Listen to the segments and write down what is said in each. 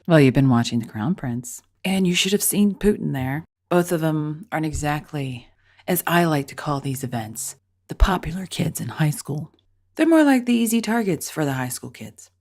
Well, you've been watching The Crown Prince, and you should have seen Putin there. Both of them aren't exactly, as I like to call these events, the popular kids in high school. They're more like the easy targets for the high school kids.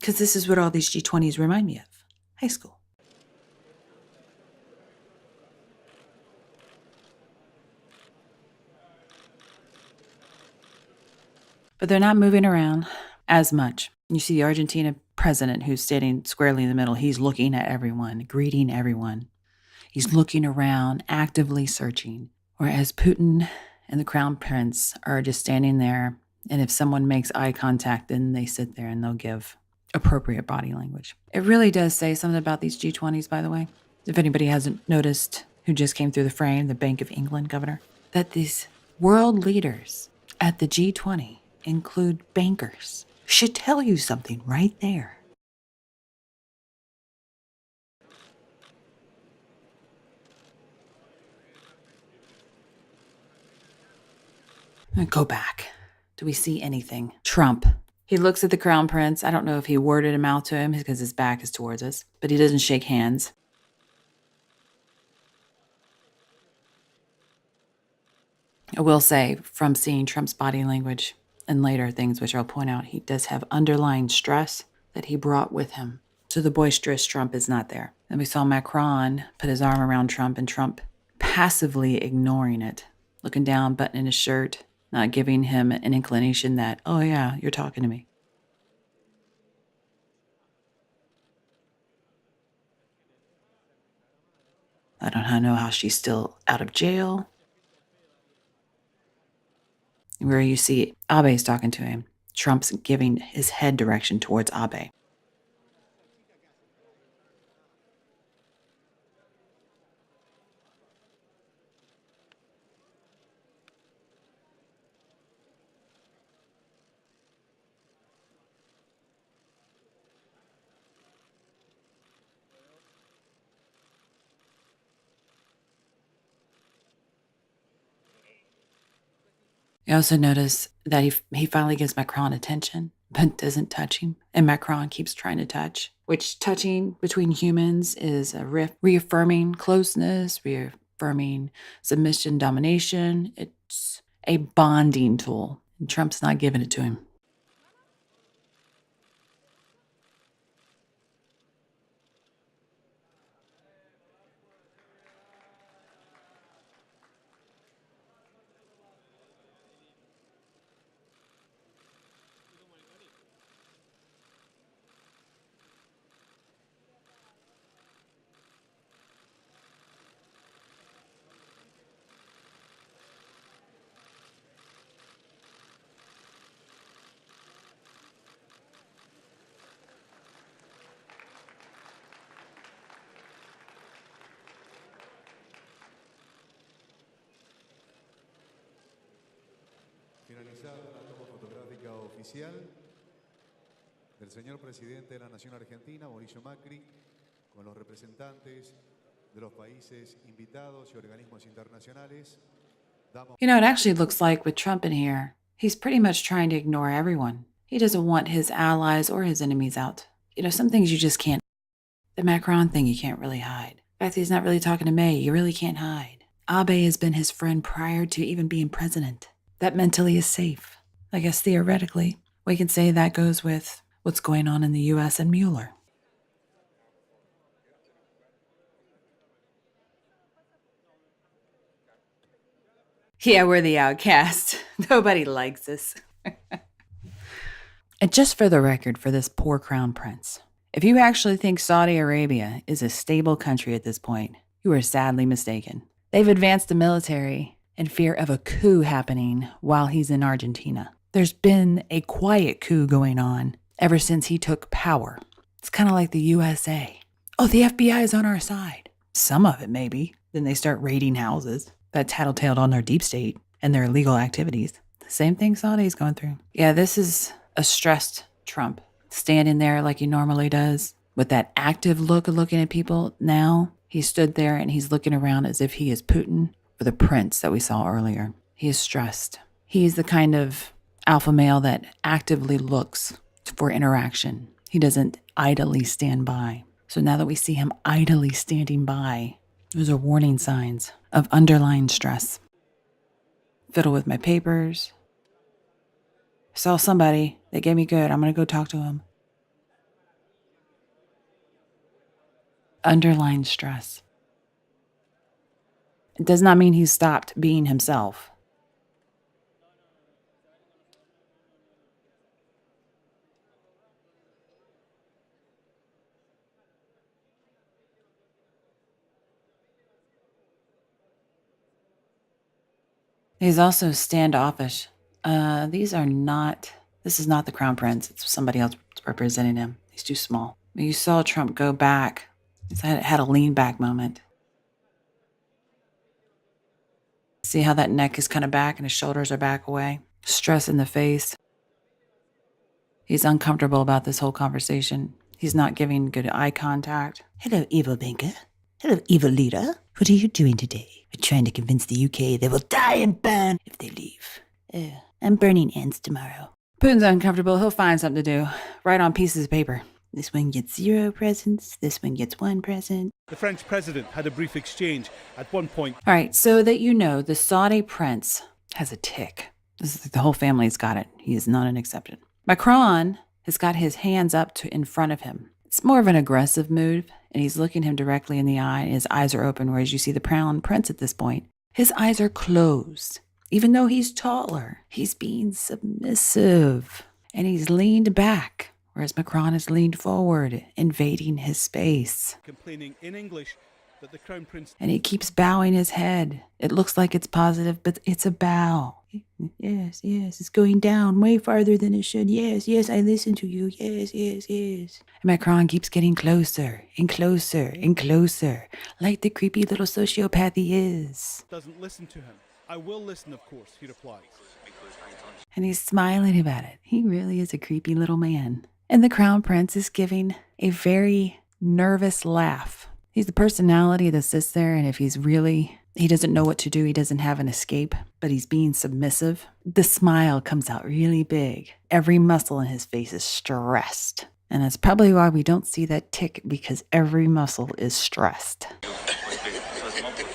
Because this is what all these G20s remind me of high school. But they're not moving around as much. You see the Argentina president who's sitting squarely in the middle. He's looking at everyone, greeting everyone. He's looking around, actively searching. Whereas Putin and the Crown Prince are just standing there. And if someone makes eye contact, then they sit there and they'll give appropriate body language. It really does say something about these G20s, by the way. If anybody hasn't noticed who just came through the frame, the Bank of England governor, that these world leaders at the G20 include bankers. Should tell you something right there. Go back. Do we see anything? Trump. He looks at the Crown Prince. I don't know if he worded him out to him because his back is towards us, but he doesn't shake hands. I will say, from seeing Trump's body language and later things, which I'll point out, he does have underlying stress that he brought with him. So the boisterous Trump is not there. And we saw Macron put his arm around Trump and Trump passively ignoring it, looking down, buttoning his shirt, not giving him an inclination that, oh yeah, you're talking to me. I don't know how she's still out of jail. Where you see Abe's talking to him. Trump's giving his head direction towards Abe. You also notice that he finally gives Macron attention, but doesn't touch him. And Macron keeps trying to touch, which touching between humans is a reaffirming closeness, reaffirming submission, domination. It's a bonding tool. And Trump's not giving it to him. Finalizada la toma fotográfica oficial del señor presidente de la Nación Argentina, Mauricio Macri, con los representantes de los países invitados y organismos internacionales. You know, it actually looks like with Trump in here, he's pretty much trying to ignore everyone. He doesn't want his allies or his enemies out. You know, some things you just can't. The Macron thing you can't really hide. The fact that he's not really talking to May, you really can't hide. Abe has been his friend prior to even being president. That mentally is safe. I guess theoretically, we can say that goes with what's going on in the U.S. and Mueller. Yeah, we're the outcast. Nobody likes us. And just for the record, for this poor crown prince, if you actually think Saudi Arabia is a stable country at this point, you are sadly mistaken. They've advanced the military in fear of a coup happening while he's in Argentina. There's been a quiet coup going on ever since he took power. It's kind of like the USA. Oh, the FBI is on our side. Some of it, maybe. Then they start raiding houses. That tattletaled on their deep state and their illegal activities. The same thing Saudi's going through. Yeah, this is a stressed Trump, standing there like he normally does, with that active look of looking at people. Now he stood there and he's looking around as if he is Putin or the prince that we saw earlier. He is stressed. He's the kind of alpha male that actively looks for interaction. He doesn't idly stand by. So now that we see him idly standing by, those are warning signs of underlying stress. Fiddle with my papers. Saw somebody. They gave me good. I'm going to go talk to him. Underlying stress. It does not mean he's stopped being himself. He's also standoffish. This is not the crown prince. It's somebody else representing him. He's too small. You saw Trump go back. He's had a lean back moment. See how that neck is kind of back and his shoulders are back away? Stress in the face. He's uncomfortable about this whole conversation. He's not giving good eye contact. Hello, evil banker. Hello, evil leader. What are you doing today? We're trying to convince the UK they will die and burn if they leave. I'm burning ends tomorrow. Putin's uncomfortable. He'll find something to do. Write on pieces of paper. This one gets 0 presents. This one gets 1 present. The French president had a brief exchange at one point. All right, so that you know, the Saudi prince has a tic. The whole family's got it. He is not an exception. Macron has got his hands up in front of him. It's more of an aggressive move, and he's looking him directly in the eye, and his eyes are open, whereas you see the crown prince at this point. His eyes are closed. Even though he's taller, he's being submissive, and he's leaned back, whereas Macron is leaned forward, invading his space. Complaining in English that the Crown Prince... And he keeps bowing his head. It looks like it's positive, but it's a bow. Yes, it's going down way farther than it should. Yes, I listen to you. Yes. And Macron keeps getting closer and closer and closer, like the creepy little sociopath he is. Doesn't listen to him. I will listen, of course, he replies. And he's smiling about it. He really is a creepy little man. And the crown prince is giving a very nervous laugh. He's the personality that sits there, and if he doesn't know what to do, he doesn't have an escape, but he's being submissive. The smile comes out really big. Every muscle in his face is stressed. And that's probably why we don't see that tic, because every muscle is stressed.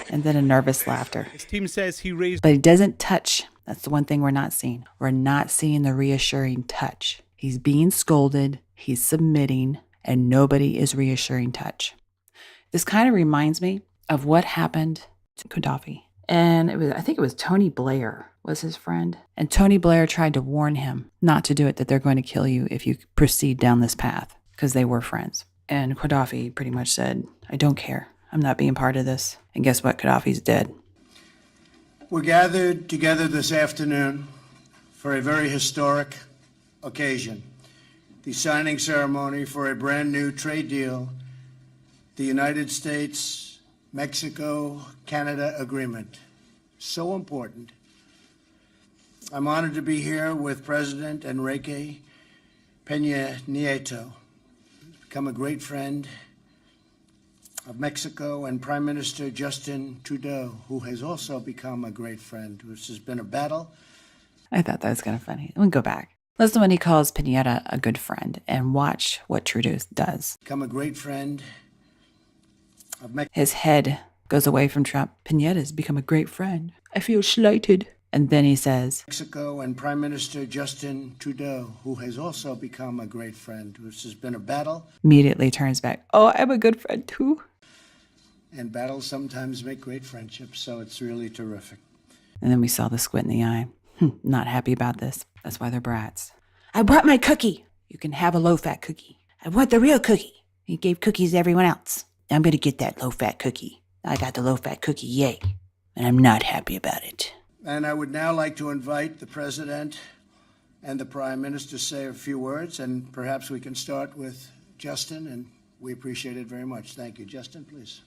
And then a nervous laughter. His team says he raised... But he doesn't touch. That's the one thing we're not seeing. We're not seeing the reassuring touch. He's being scolded, he's submitting, and nobody is reassuring touch. This kind of reminds me of what happened to Gaddafi. And I think it was Tony Blair was his friend. And Tony Blair tried to warn him not to do it, that they're going to kill you if you proceed down this path, because they were friends. And Gaddafi pretty much said, I don't care. I'm not being part of this. And guess what? Gaddafi's dead. We're gathered together this afternoon for a very historic occasion, the signing ceremony for a brand new trade deal, the United States-Mexico-Canada agreement. So important. I'm honored to be here with President Enrique Peña Nieto, become a great friend of Mexico, and Prime Minister Justin Trudeau, who has also become a great friend. This has been a battle. I thought that was kind of funny. Let me go back. Listen when he calls Pineda a good friend, and watch what Trudeau does. Become a great friend of Mexico. His head goes away from Trump. Pineda's become a great friend. I feel slighted. And then he says, Mexico and Prime Minister Justin Trudeau, who has also become a great friend. This has been a battle. Immediately turns back. Oh, I'm a good friend too. And battles sometimes make great friendships, so it's really terrific. And then we saw the squint in the eye. Not happy about this. That's why they're brats. I brought my cookie. You can have a low-fat cookie. I want the real cookie. He gave cookies to everyone else. I'm going to get that low-fat cookie. I got the low-fat cookie, yay. And I'm not happy about it. And I would now like to invite the President and the Prime Minister to say a few words, and perhaps we can start with Justin, and we appreciate it very much. Thank you. Justin, please.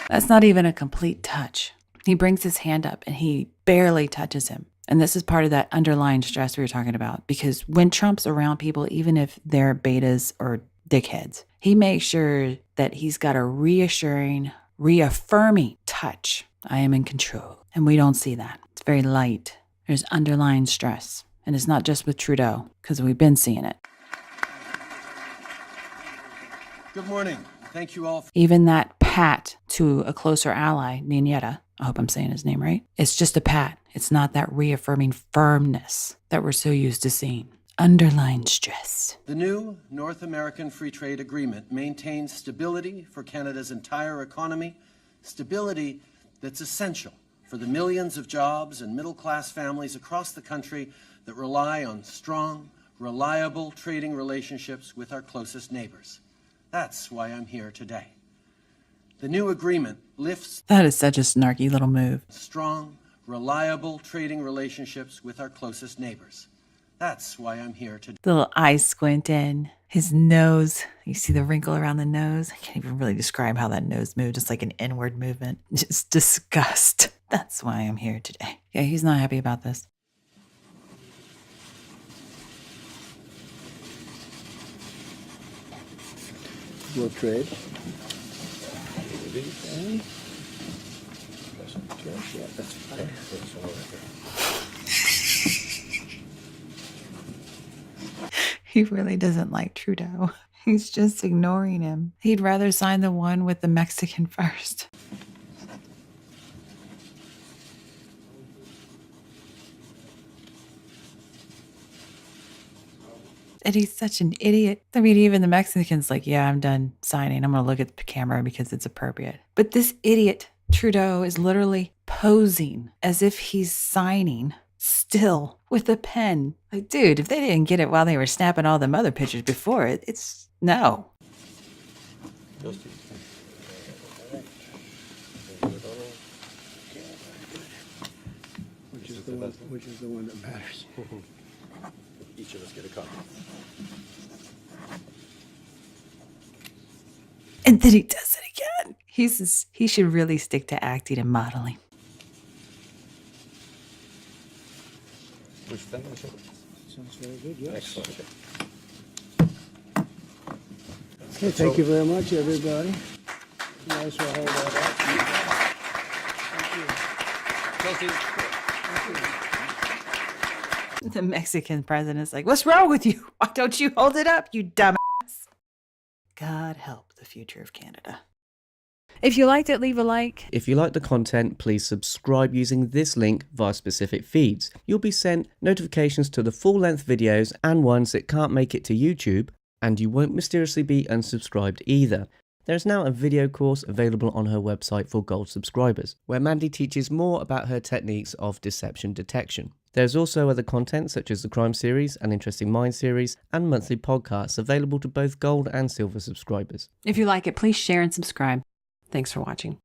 That's not even a complete touch. He brings his hand up and he barely touches him. And this is part of that underlying stress we were talking about, because when Trump's around people, even if they're betas or dickheads, he makes sure that he's got a reassuring, reaffirming touch. I am in control. And we don't see that. It's very light. There's underlying stress. And it's not just with Trudeau, because we've been seeing it. Good morning. Thank you all for Even that pat to a closer ally, Niñera, I hope I'm saying his name right, it's just a pat. It's not that reaffirming firmness that we're so used to seeing. Underlined stress. The new North American Free Trade Agreement maintains stability for Canada's entire economy, stability that's essential for the millions of jobs and middle-class families across the country that rely on strong, reliable trading relationships with our closest neighbors. That's why I'm here today. The new agreement lifts That is such a snarky little move. strong, reliable trading relationships with our closest neighbors. That's why I'm here today. The little eyes squint in. His nose, you see the wrinkle around the nose? I can't even really describe how that nose moved, just like an inward movement. Just disgust. That's why I'm here today. Yeah, he's not happy about this. We'll trade. He really doesn't like Trudeau. He's just ignoring him. He'd rather sign the one with the Mexican first. And he's such an idiot. I mean, even the Mexican's like, yeah, I'm done signing. I'm going to look at the camera because it's appropriate. But this idiot, Trudeau, is literally posing as if he's signing still with a pen. Like, dude, if they didn't get it while they were snapping all them other pictures before it, it's no. Which is the one that matters. Each of us get a copy. And then he does it again. He should really stick to acting and modeling. Which thing was it? Sounds very good, yes. Excellent. Okay, thank you very much, everybody. You guys will hold that up. The Mexican president's like, what's wrong with you? Why don't you hold it up, you dumbass? God help the future of Canada. If you liked it, leave a like. If you like the content, please subscribe using this link via specific feeds. You'll be sent notifications to the full-length videos and ones that can't make it to YouTube, and you won't mysteriously be unsubscribed either. There's now a video course available on her website for gold subscribers, where Mandy teaches more about her techniques of deception detection. There's also other content such as the Crime series, an Interesting Mind series, and monthly podcasts available to both gold and silver subscribers. If you like it, please share and subscribe. Thanks for watching.